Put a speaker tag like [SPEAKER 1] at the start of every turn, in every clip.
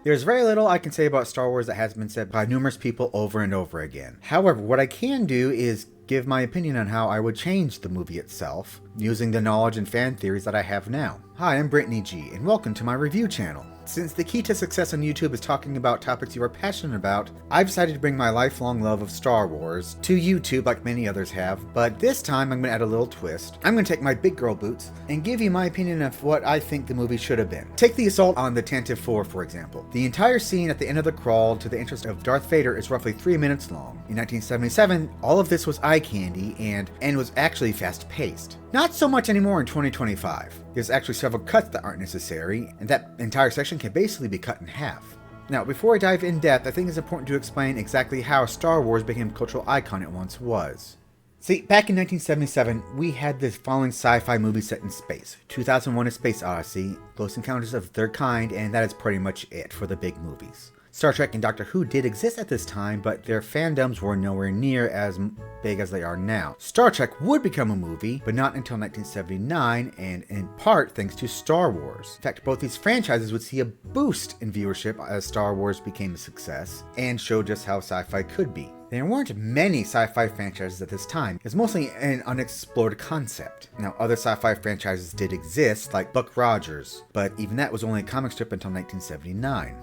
[SPEAKER 1] There's very little I can say about Star Wars that has been said by numerous people over and over again. However, what I can do is give my opinion on how I would change the movie itself, using the knowledge and fan theories that I have now. Hi, I'm Brittany G, and welcome to my review channel. Since the key to success on YouTube is talking about topics you are passionate about, I've decided to bring my lifelong love of Star Wars to YouTube like many others have, but this time I'm going to add a little twist. I'm going to take my big girl boots and give you my opinion of what I think the movie should have been. Take the assault on the Tantive 4, for example. The entire scene at the end of the crawl to the entrance of Darth Vader is roughly 3 minutes long. In 1977, all of this was eye candy and was actually fast-paced. Not so much anymore in 2025. There's actually several cuts that aren't necessary, and that entire section can basically be cut in half. Now, before I dive in depth, I think it's important to explain exactly how Star Wars became a cultural icon it once was. See, back in 1977, we had this following sci-fi movie set in space. 2001: A Space Odyssey, Close Encounters of the Third Kind, and that is pretty much it for the big movies. Star Trek and Doctor Who did exist at this time, but their fandoms were nowhere near as big as they are now. Star Trek would become a movie, but not until 1979, and in part thanks to Star Wars. In fact, both these franchises would see a boost in viewership as Star Wars became a success, and showed just how sci-fi could be. There weren't many sci-fi franchises at this time. It's mostly an unexplored concept. Now, other sci-fi franchises did exist, like Buck Rogers, but even that was only a comic strip until 1979.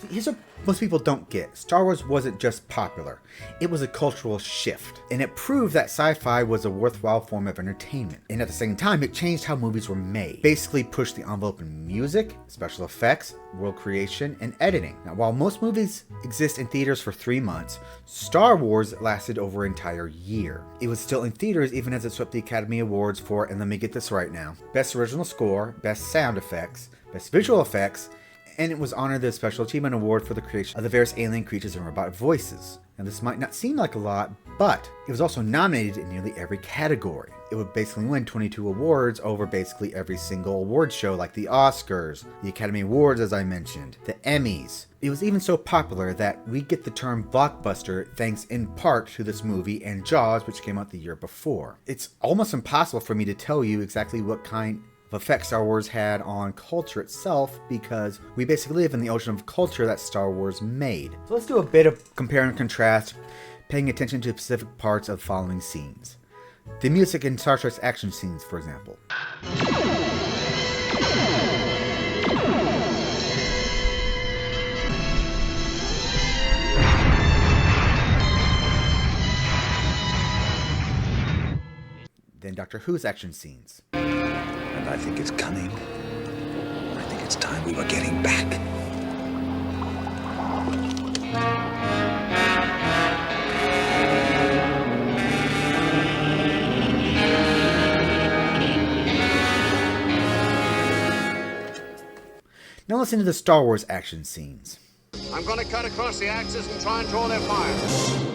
[SPEAKER 1] Here's what most people don't get. Star Wars wasn't just popular. It was a cultural shift. And it proved that sci-fi was a worthwhile form of entertainment. And at the same time, it changed how movies were made. Basically pushed the envelope in music, special effects, world creation, and editing. Now, while most movies exist in theaters for 3 months, Star Wars lasted over an entire year. It was still in theaters even as it swept the Academy Awards for, and let me get this right now, Best Original Score, Best Sound Effects, Best Visual Effects, and it was honored the Special Achievement Award for the creation of the various alien creatures and robot voices. Now, this might not seem like a lot, but it was also nominated in nearly every category. It would basically win 22 awards over basically every single award show, like the Oscars, the Academy Awards, as I mentioned, the Emmys. It was even so popular that we get the term blockbuster thanks in part to this movie and Jaws, which came out the year before. It's almost impossible for me to tell you exactly what kind of effect Star Wars had on culture itself, because we basically live in the ocean of culture that Star Wars made. So let's do a bit of compare and contrast, paying attention to specific parts of the following scenes. The music in Star Trek's action scenes, for example. Then Doctor Who's action scenes.
[SPEAKER 2] And I think it's cunning. I think it's time we were getting back.
[SPEAKER 1] Now listen to the Star Wars action scenes.
[SPEAKER 3] I'm going to cut across the axis and try and draw their fire.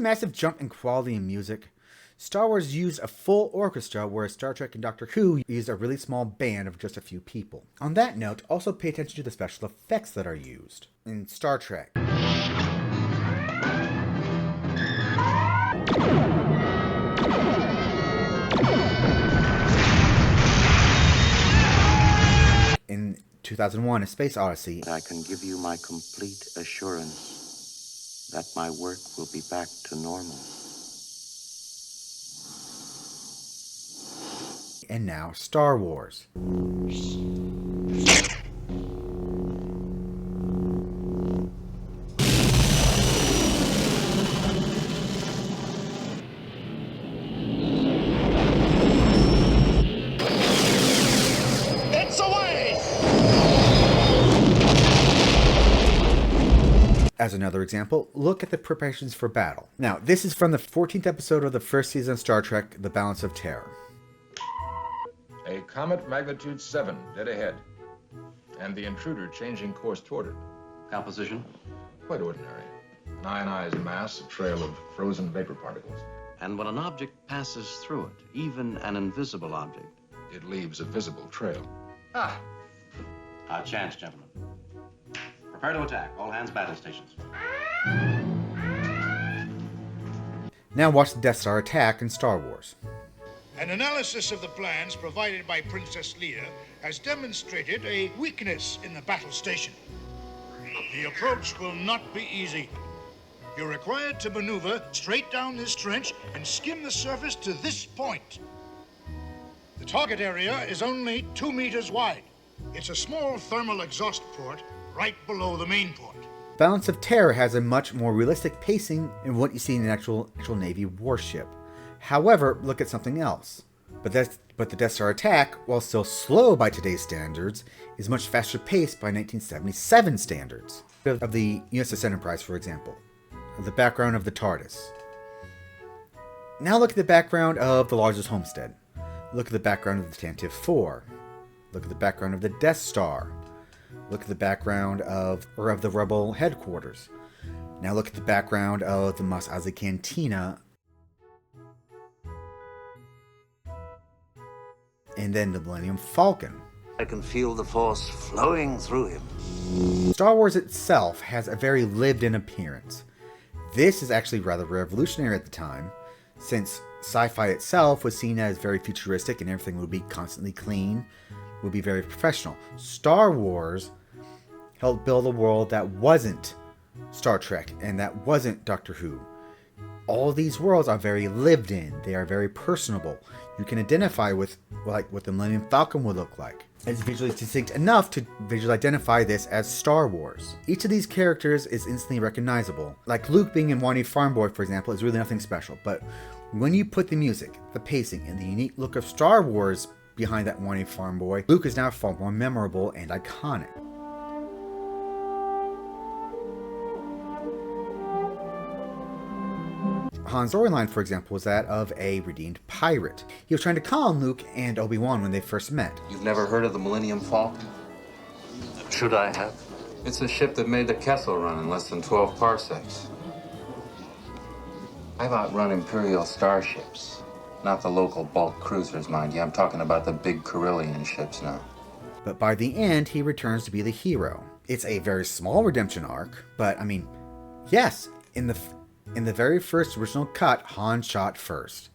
[SPEAKER 1] Massive jump in quality and music. Star Wars used a full orchestra, whereas Star Trek and Doctor Who used a really small band of just a few people. On that note, also pay attention to the special effects that are used. In Star Trek, in 2001: A Space Odyssey,
[SPEAKER 4] I can give you my complete assurance that my work will be back to normal.
[SPEAKER 1] And now Star Wars.
[SPEAKER 3] It's away!
[SPEAKER 1] As another example, look at the preparations for battle. Now, this is from the 14th episode of the first season of Star Trek, The Balance of Terror.
[SPEAKER 5] A comet magnitude 7 dead ahead, and the intruder changing course toward it.
[SPEAKER 6] Composition?
[SPEAKER 5] Quite ordinary. An ionized mass, a trail of frozen vapor particles.
[SPEAKER 6] And when an object passes through it, even an invisible object,
[SPEAKER 5] It leaves a visible trail.
[SPEAKER 6] Ah! Our chance, gentlemen. Prepare to attack. All hands battle stations.
[SPEAKER 1] Now watch the Death Star attack in Star Wars.
[SPEAKER 3] An analysis of the plans provided by Princess Leia has demonstrated a weakness in the battle station. The approach will not be easy. You're required to maneuver straight down this trench and skim the surface to this point. The target area is only 2 meters wide. It's a small thermal exhaust port right below the main port.
[SPEAKER 1] Balance of Terror has a much more realistic pacing in what you see in an actual Navy warship. However, look at something else. But the Death Star attack, while still slow by today's standards, is much faster paced by 1977 standards. Of the USS Enterprise, for example. The background of the TARDIS. Now look at the background of the largest homestead. Look at the background of the Tantive 4. Look at the background of the Death Star. Look at the background of the Rebel headquarters. Now look at the background of the Mos Eisley Cantina. And then the Millennium Falcon.
[SPEAKER 4] I can feel the Force flowing through him.
[SPEAKER 1] Star Wars itself has a very lived-in appearance. This is actually rather revolutionary at the time, since sci-fi itself was seen as very futuristic and everything would be constantly clean, would be very professional. Star Wars helped build a world that wasn't Star Trek and that wasn't Doctor Who. All these worlds are very lived in. They are very personable. You can identify with like what the Millennium Falcon would look like. It's visually distinct enough to visually identify this as Star Wars. Each of these characters is instantly recognizable. Like Luke being in Whiny Farm Boy, for example, is really nothing special. But when you put the music, the pacing, and the unique look of Star Wars behind that Whiny Farm Boy, Luke is now far more memorable and iconic. Han's storyline, for example, was that of a redeemed pirate. He was trying to calm Luke and Obi-Wan when they first met.
[SPEAKER 6] You've never heard of the Millennium Falcon?
[SPEAKER 4] Should I have?
[SPEAKER 6] It's a ship that made the Kessel run in less than 12 parsecs. I've outrun Imperial starships. Not the local bulk cruisers, mind you. I'm talking about the big Carillion ships now.
[SPEAKER 1] But by the end, he returns to be the hero. It's a very small redemption arc, but I mean, yes, in the very first original cut, Han shot first.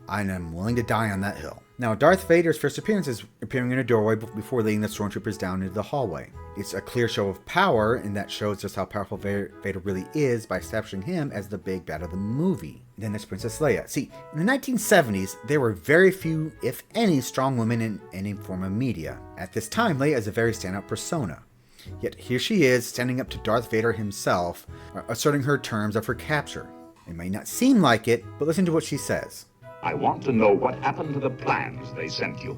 [SPEAKER 1] And I'm willing to die on that hill. Now, Darth Vader's first appearance is appearing in a doorway before leading the stormtroopers down into the hallway. It's a clear show of power, and that shows just how powerful Vader really is by establishing him as the big bad of the movie. Then there's Princess Leia. See, in the 1970s, there were very few, if any, strong women in any form of media. At this time, Leia is a very standout persona. Yet here she is, standing up to Darth Vader himself, asserting her terms of her capture. It may not seem like it, but listen to what she says.
[SPEAKER 7] I want to know what happened to the plans they sent you.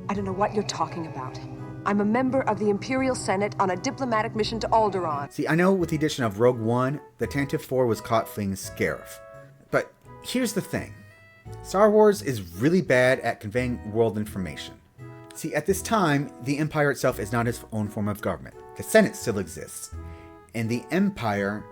[SPEAKER 8] I don't know what you're talking about. I'm a member of the Imperial Senate on a diplomatic mission to Alderaan.
[SPEAKER 1] See, I know with the addition of Rogue One, the Tantive 4 was caught fleeing Scarif. But here's the thing. Star Wars is really bad at conveying world information. See, at this time, the Empire itself is not its own form of government. The Senate still exists. And the Empire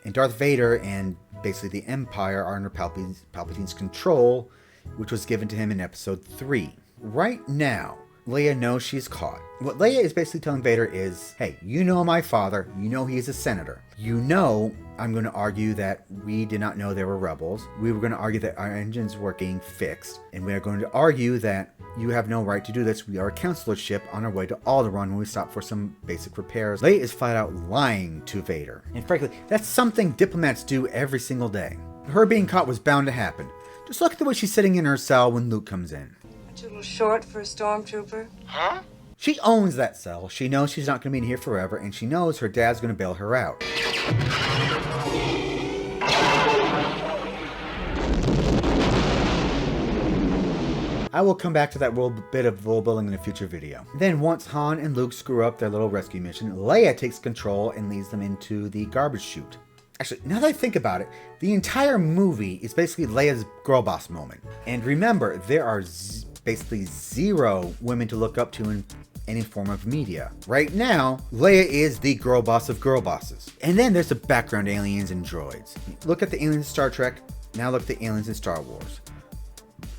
[SPEAKER 1] and Darth Vader and basically the Empire are under Palpatine's control, which was given to him in Episode 3. Right now, Leia knows she's caught. What Leia is basically telling Vader is, hey, you know my father, you know he's a senator. You know I'm going to argue that we did not know they were rebels. We were going to argue that our engines were getting fixed. And we are going to argue that you have no right to do this. We are a counselor ship on our way to Alderaan when we stop for some basic repairs. Leia is flat out lying to Vader. And frankly, that's something diplomats do every single day. Her being caught was bound to happen. Just look at the way she's sitting in her cell when Luke comes in.
[SPEAKER 8] A little short for a stormtrooper.
[SPEAKER 3] Huh?
[SPEAKER 1] She owns that cell. She knows she's not going to be in here forever, and she knows her dad's going to bail her out. I will come back to that bit of world building in a future video. Then once Han and Luke screw up their little rescue mission, Leia takes control and leads them into the garbage chute. Actually, now that I think about it, the entire movie is basically Leia's girl boss moment. And remember, there are basically zero women to look up to in any form of media. Right now, Leia is the girl boss of girl bosses. And then there's the background aliens and droids. Look at the aliens in Star Trek, now look at the aliens in Star Wars.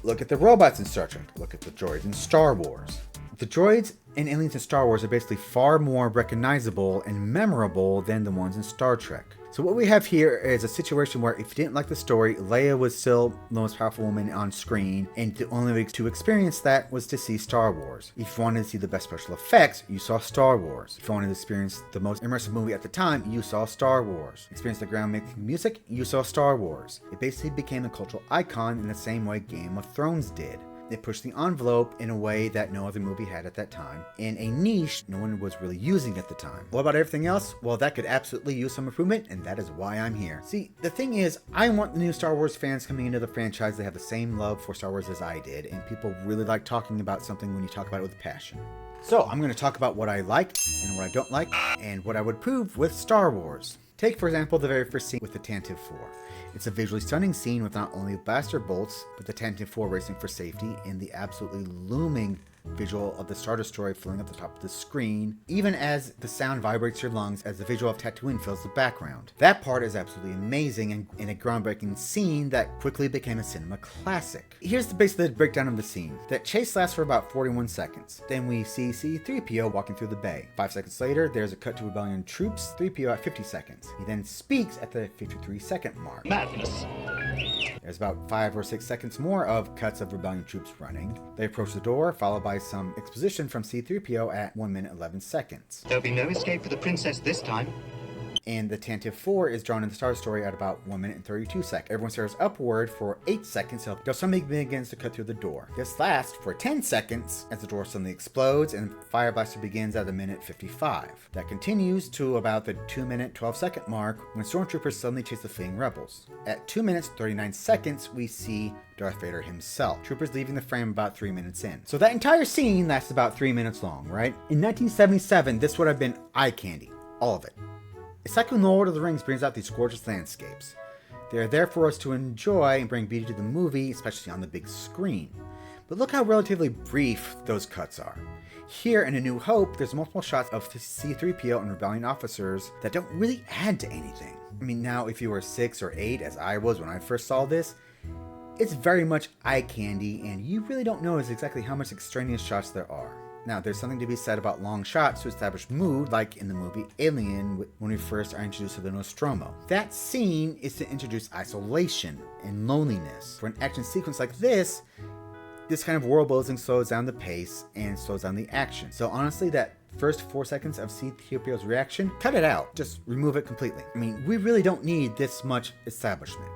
[SPEAKER 1] Look at the robots in Star Trek, look at the droids in Star Wars. The droids and aliens in Star Wars are basically far more recognizable and memorable than the ones in Star Trek. So what we have here is a situation where if you didn't like the story, Leia was still the most powerful woman on screen, and the only way to experience that was to see Star Wars. If you wanted to see the best special effects, you saw Star Wars. If you wanted to experience the most immersive movie at the time, you saw Star Wars. Experience the groundbreaking music, you saw Star Wars. It basically became a cultural icon in the same way Game of Thrones did. It pushed the envelope in a way that no other movie had at that time, in a niche no one was really using at the time. What about everything else? Well, that could absolutely use some improvement, and that is why I'm here. See, the thing is, I want the new Star Wars fans coming into the franchise to have the same love for Star Wars as I did, and people really like talking about something when you talk about it with passion. So, I'm going to talk about what I like, and what I don't like, and what I would prove with Star Wars. Take, for example, the very first scene with the Tantive 4. It's a visually stunning scene with not only blaster bolts, but the Tantive 4 racing for safety and the absolutely looming visual of the Star Destroyer filling up the top of the screen, even as the sound vibrates your lungs as the visual of Tatooine fills the background. That part is absolutely amazing and in a groundbreaking scene that quickly became a cinema classic. Here's basically the breakdown of the scene. That chase lasts for about 41 seconds. Then we see C-3PO walking through the bay. 5 seconds later, there's a cut to Rebellion troops, 3PO at 50 seconds. He then speaks at the 53-second mark.
[SPEAKER 7] Madness.
[SPEAKER 1] There's about 5 or 6 seconds more of cuts of Rebellion troops running. They approach the door, followed by some exposition from C-3PO at 1 minute 11 seconds.
[SPEAKER 9] There'll be no escape for the princess this time.
[SPEAKER 1] And the Tantive 4 is drawn in the Star Story at about 1 minute and 32 seconds. Everyone stares upward for 8 seconds until something begins to cut through the door. This lasts for 10 seconds as the door suddenly explodes and Fire Blaster begins at 1 minute 55. That continues to about the 2 minute 12 second mark when Stormtroopers suddenly chase the fleeing rebels. At 2 minutes 39 seconds, we see Darth Vader himself. Troopers leaving the frame about 3 minutes in. So that entire scene lasts about 3 minutes long, right? In 1977, this would have been eye candy. All of it. It's like when The Lord of the Rings brings out these gorgeous landscapes. They are there for us to enjoy and bring beauty to the movie, especially on the big screen. But look how relatively brief those cuts are. Here in A New Hope, there's multiple shots of C-3PO and Rebellion officers that don't really add to anything. I mean, now if you were 6 or 8, as I was when I first saw this, it's very much eye candy, and you really don't notice exactly how much extraneous shots there are. Now, there's something to be said about long shots to establish mood, like in the movie Alien, when we first are introduced to the Nostromo. That scene is to introduce isolation and loneliness. For an action sequence like this kind of world building slows down the pace and slows down the action. So honestly, that first 4 seconds of C-3PO's reaction, cut it out. Just remove it completely. I mean, we really don't need this much establishment.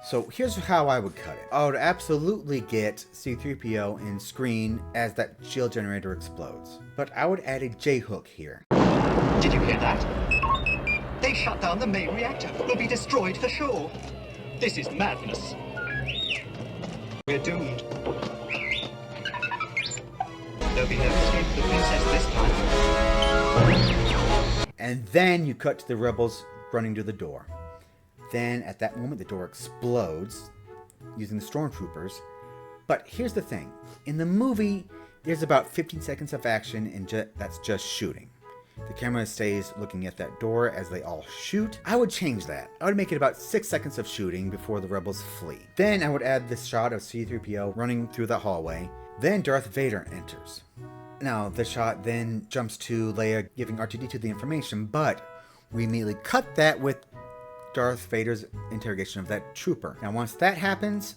[SPEAKER 1] So here's how I would cut it. I would absolutely get C-3PO in screen as that shield generator explodes. But I would add a J-hook here.
[SPEAKER 9] Did you hear that? They shut down the main reactor. We'll be destroyed for sure. This is madness. We're doomed. There'll be no escape for the princess this time.
[SPEAKER 1] And then you cut to the rebels running to the door. Then, at that moment, the door explodes using the stormtroopers. But here's the thing. In the movie, there's about 15 seconds of action, and that's just shooting. The camera stays looking at that door as they all shoot. I would change that. I would make it about 6 seconds of shooting before the rebels flee. Then I would add this shot of C-3PO running through the hallway. Then Darth Vader enters. Now, the shot then jumps to Leia giving R2-D2 the information, but we immediately cut that with Darth Vader's interrogation of that trooper. Now, once that happens,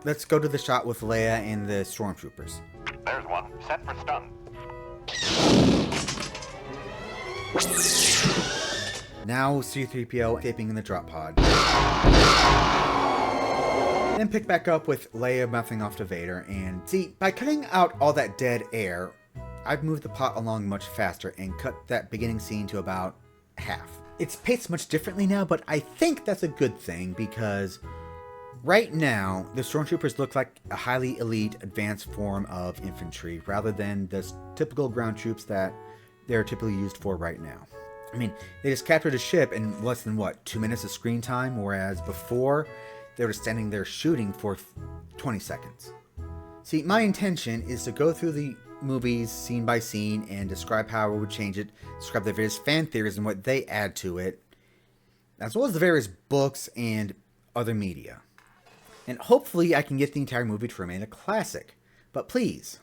[SPEAKER 1] let's go to the shot with Leia and the stormtroopers.
[SPEAKER 7] There's one. Set for stun.
[SPEAKER 1] Now C-3PO escaping in the drop pod. Then pick back up with Leia mouthing off to Vader, and see, by cutting out all that dead air, I've moved the plot along much faster and cut that beginning scene to about half. It's paced much differently now, but I think that's a good thing because right now, the Stormtroopers look like a highly elite, advanced form of infantry rather than the typical ground troops that they're typically used for right now. I mean, they just captured a ship in less than, 2 minutes of screen time, whereas before, they were standing there shooting for 20 seconds. See, my intention is to go through the movies scene by scene and describe how I would change it, describe the various fan theories and what they add to it, as well as the various books and other media. And hopefully I can get the entire movie to remain a classic. But please,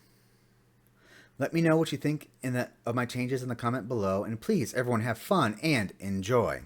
[SPEAKER 1] Let me know what you think of my changes in the comment below, and please, everyone, have fun and enjoy.